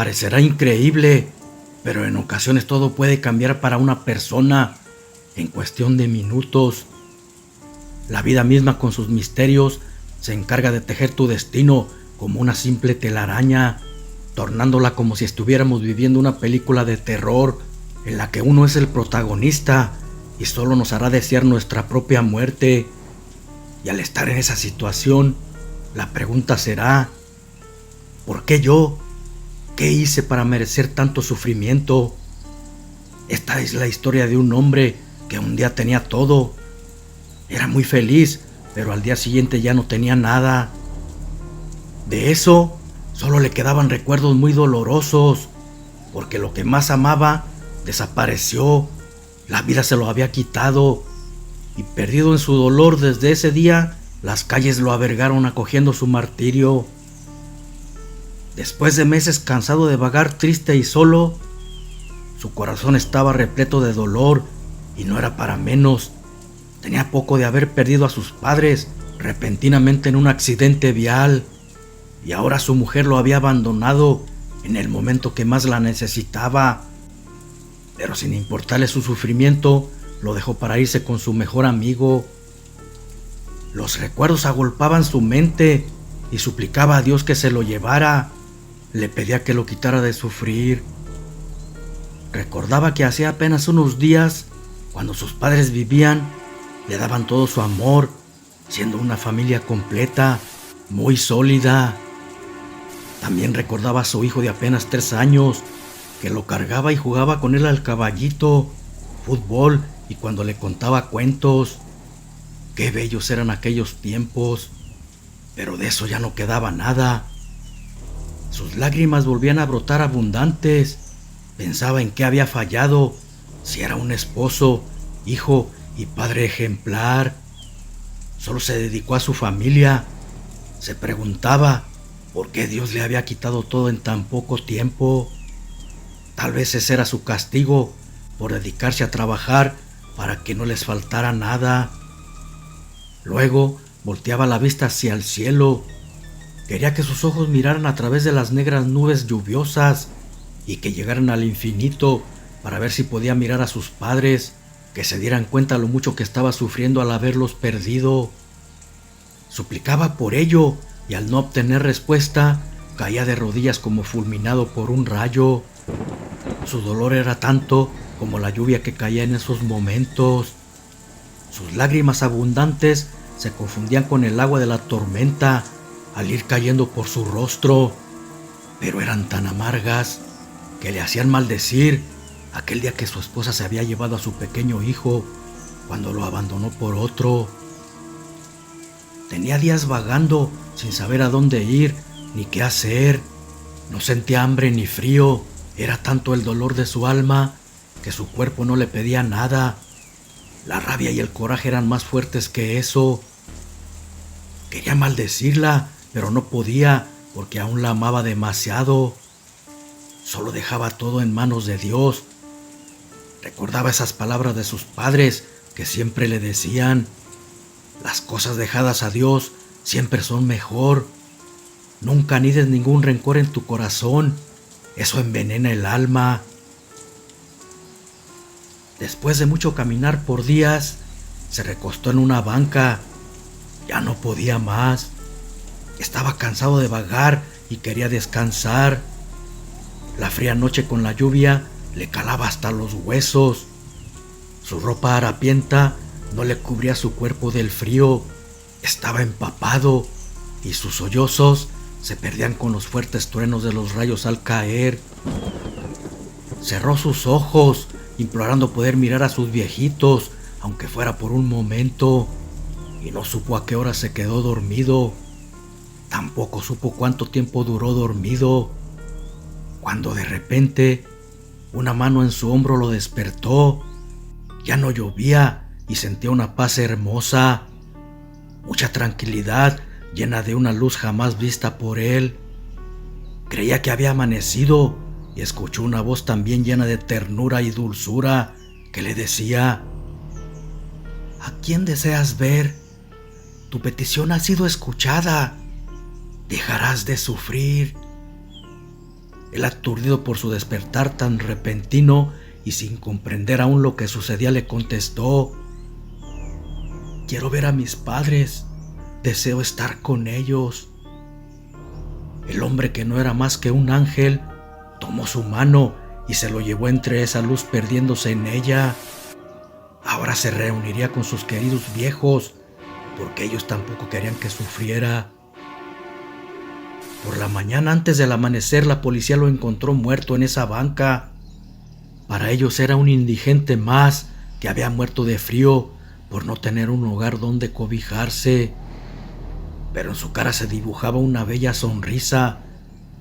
Parecerá increíble, pero en ocasiones todo puede cambiar para una persona en cuestión de minutos. La vida misma con sus misterios se encarga de tejer tu destino como una simple telaraña, tornándola como si estuviéramos viviendo una película de terror en la que uno es el protagonista y solo nos hará desear nuestra propia muerte. Y al estar en esa situación, la pregunta será: ¿por qué yo? ¿Qué hice para merecer tanto sufrimiento? Esta es la historia de un hombre que un día tenía todo. Era muy feliz, pero al día siguiente ya no tenía nada. De eso, solo le quedaban recuerdos muy dolorosos, porque lo que más amaba desapareció. La vida se lo había quitado, y perdido en su dolor desde ese día, las calles lo albergaron acogiendo su martirio. Después de meses cansado de vagar triste y solo, su corazón estaba repleto de dolor, y no era para menos. Tenía poco de haber perdido a sus padres repentinamente en un accidente vial, y ahora su mujer lo había abandonado en el momento que más la necesitaba. Pero sin importarle su sufrimiento, lo dejó para irse con su mejor amigo. Los recuerdos agolpaban su mente y suplicaba a Dios que se lo llevara. Le pedía que lo quitara de sufrir. Recordaba que hacía apenas unos días, cuando sus padres vivían, le daban todo su amor, siendo una familia completa, muy sólida. También recordaba a su hijo de apenas 3 años, que lo cargaba y jugaba con él al caballito, fútbol y cuando le contaba cuentos. Qué bellos eran aquellos tiempos, pero de eso ya no quedaba nada. Sus lágrimas volvían a brotar abundantes. Pensaba en qué había fallado, si era un esposo, hijo y padre ejemplar. Solo se dedicó a su familia. Se preguntaba por qué Dios le había quitado todo en tan poco tiempo. Tal vez ese era su castigo por dedicarse a trabajar para que no les faltara nada. Luego volteaba la vista hacia el cielo. Quería que sus ojos miraran a través de las negras nubes lluviosas y que llegaran al infinito para ver si podía mirar a sus padres, que se dieran cuenta lo mucho que estaba sufriendo al haberlos perdido. Suplicaba por ello y al no obtener respuesta, caía de rodillas como fulminado por un rayo. Su dolor era tanto como la lluvia que caía en esos momentos. Sus lágrimas abundantes se confundían con el agua de la tormenta al ir cayendo por su rostro, pero eran tan amargas que le hacían maldecir aquel día que su esposa se había llevado a su pequeño hijo cuando lo abandonó por otro. Tenía días vagando sin saber a dónde ir ni qué hacer. No sentía hambre ni frío. Era tanto el dolor de su alma que su cuerpo no le pedía nada. La rabia y el coraje eran más fuertes que eso. Quería maldecirla, pero no podía porque aún la amaba demasiado. Solo dejaba todo en manos de Dios. Recordaba esas palabras de sus padres que siempre le decían: las cosas dejadas a Dios siempre son mejor. Nunca anides ningún rencor en tu corazón. Eso envenena el alma. Después de mucho caminar por días, se recostó en una banca. Ya no podía más. Estaba cansado de vagar y quería descansar. La fría noche con la lluvia le calaba hasta los huesos. Su ropa harapienta no le cubría su cuerpo del frío. Estaba empapado y sus sollozos se perdían con los fuertes truenos de los rayos al caer. Cerró sus ojos, implorando poder mirar a sus viejitos, aunque fuera por un momento, y no supo a qué hora se quedó dormido. Tampoco supo cuánto tiempo duró dormido, cuando de repente una mano en su hombro lo despertó. Ya no llovía y sentía una paz hermosa, mucha tranquilidad llena de una luz jamás vista por él. Creía que había amanecido y escuchó una voz también llena de ternura y dulzura que le decía: ¿a quién deseas ver? Tu petición ha sido escuchada. Dejarás de sufrir. Él, aturdido por su despertar tan repentino y sin comprender aún lo que sucedía, le contestó: «Quiero ver a mis padres, deseo estar con ellos». El hombre, que no era más que un ángel, tomó su mano y se lo llevó entre esa luz, perdiéndose en ella. Ahora se reuniría con sus queridos viejos, porque ellos tampoco querían que sufriera. Por la mañana, antes del amanecer, la policía lo encontró muerto en esa banca. Para ellos era un indigente más que había muerto de frío por no tener un hogar donde cobijarse. Pero en su cara se dibujaba una bella sonrisa,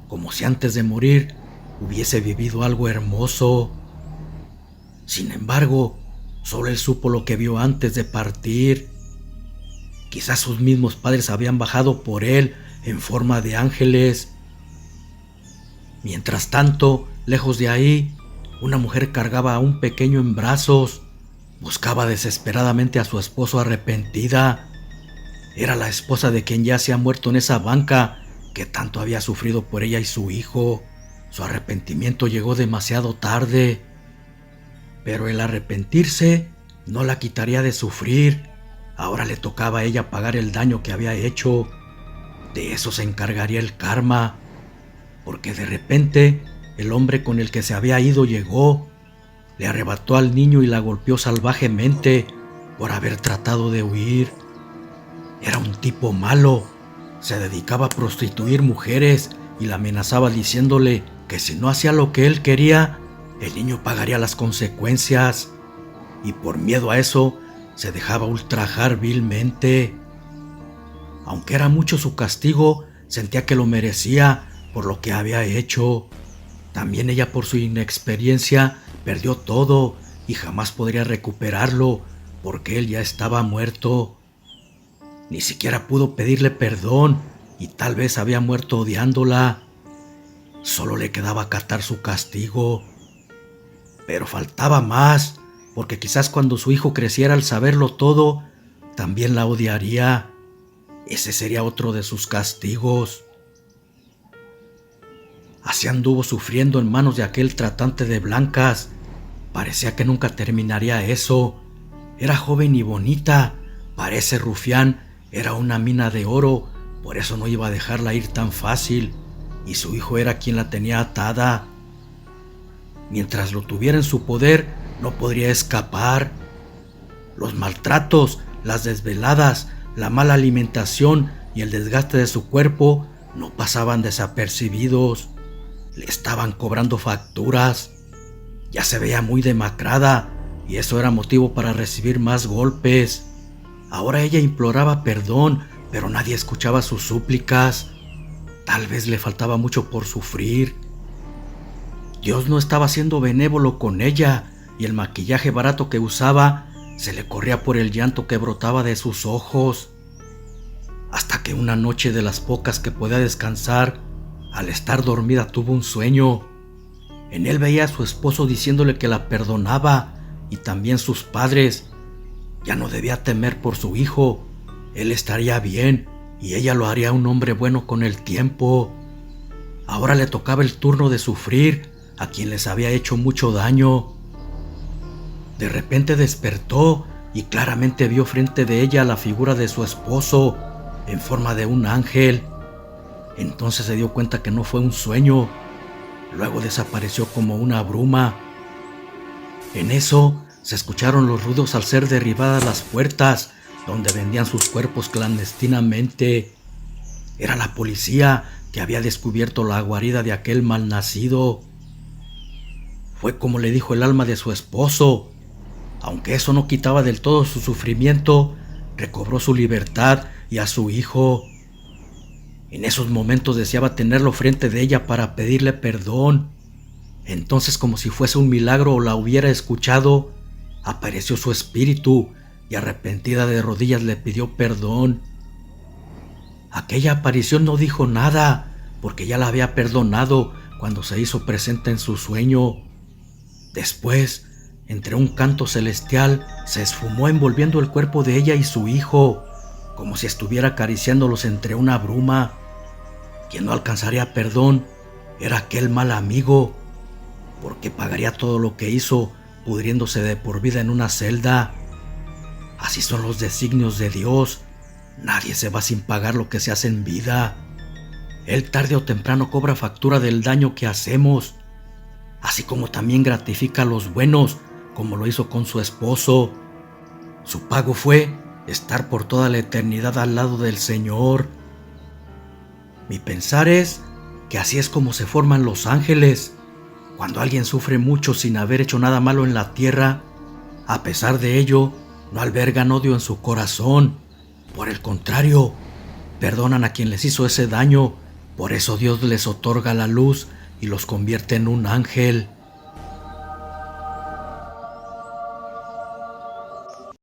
como si antes de morir hubiese vivido algo hermoso. Sin embargo, solo él supo lo que vio antes de partir. Quizás sus mismos padres habían bajado por él en forma de ángeles. Mientras tanto, lejos de ahí, una mujer cargaba a un pequeño en brazos. Buscaba desesperadamente a su esposo, arrepentida. Era la esposa de quien ya se ha muerto en esa banca, que tanto había sufrido por ella y su hijo. Su arrepentimiento llegó demasiado tarde. Pero el arrepentirse no la quitaría de sufrir. Ahora le tocaba a ella pagar el daño que había hecho. De eso se encargaría el karma, porque de repente el hombre con el que se había ido llegó, le arrebató al niño y la golpeó salvajemente por haber tratado de huir. Era un tipo malo, se dedicaba a prostituir mujeres y la amenazaba diciéndole que si no hacía lo que él quería, el niño pagaría las consecuencias, y por miedo a eso se dejaba ultrajar vilmente. Aunque era mucho su castigo, sentía que lo merecía por lo que había hecho. También ella, por su inexperiencia, perdió todo y jamás podría recuperarlo, porque él ya estaba muerto. Ni siquiera pudo pedirle perdón y tal vez había muerto odiándola. Solo le quedaba acatar su castigo. Pero faltaba más, porque quizás cuando su hijo creciera al saberlo todo, también la odiaría. Ese sería otro de sus castigos. Así anduvo sufriendo en manos de aquel tratante de blancas. Parecía que nunca terminaría eso. Era joven y bonita. Para ese rufián era una mina de oro, por eso no iba a dejarla ir tan fácil, y su hijo era quien la tenía atada. Mientras lo tuviera en su poder, no podría escapar. Los maltratos, las desveladas, la mala alimentación y el desgaste de su cuerpo no pasaban desapercibidos. Le estaban cobrando facturas. Ya se veía muy demacrada y eso era motivo para recibir más golpes. Ahora ella imploraba perdón, pero nadie escuchaba sus súplicas. Tal vez le faltaba mucho por sufrir. Dios no estaba siendo benévolo con ella, y el maquillaje barato que usaba se le corría por el llanto que brotaba de sus ojos. Hasta que una noche, de las pocas que podía descansar, al estar dormida tuvo un sueño. En él veía a su esposo diciéndole que la perdonaba, y también sus padres. Ya no debía temer por su hijo. Él estaría bien y ella lo haría un hombre bueno con el tiempo. Ahora le tocaba el turno de sufrir a quien les había hecho mucho daño. De repente despertó y claramente vio frente de ella la figura de su esposo en forma de un ángel. Entonces se dio cuenta que no fue un sueño. Luego desapareció como una bruma. En eso se escucharon los ruidos al ser derribadas las puertas donde vendían sus cuerpos clandestinamente. Era la policía que había descubierto la guarida de aquel malnacido. Fue como le dijo el alma de su esposo. Aunque eso no quitaba del todo su sufrimiento, recobró su libertad y a su hijo. En esos momentos deseaba tenerlo frente de ella para pedirle perdón. Entonces, como si fuese un milagro o la hubiera escuchado, apareció su espíritu y, arrepentida de rodillas, le pidió perdón. Aquella aparición no dijo nada, porque ya la había perdonado cuando se hizo presente en su sueño. Después, entre un canto celestial, se esfumó envolviendo el cuerpo de ella y su hijo, como si estuviera acariciándolos entre una bruma. Quien no alcanzaría perdón era aquel mal amigo, porque pagaría todo lo que hizo, pudriéndose de por vida en una celda. Así son los designios de Dios. Nadie se va sin pagar lo que se hace en vida. Él tarde o temprano cobra factura del daño que hacemos, así como también gratifica a los buenos, como lo hizo con su esposo. Su pago fue estar por toda la eternidad al lado del Señor. Mi pensar es que así es como se forman los ángeles. Cuando alguien sufre mucho sin haber hecho nada malo en la tierra, a pesar de ello, no albergan odio en su corazón. Por el contrario, perdonan a quien les hizo ese daño. Por eso Dios les otorga la luz y los convierte en un ángel.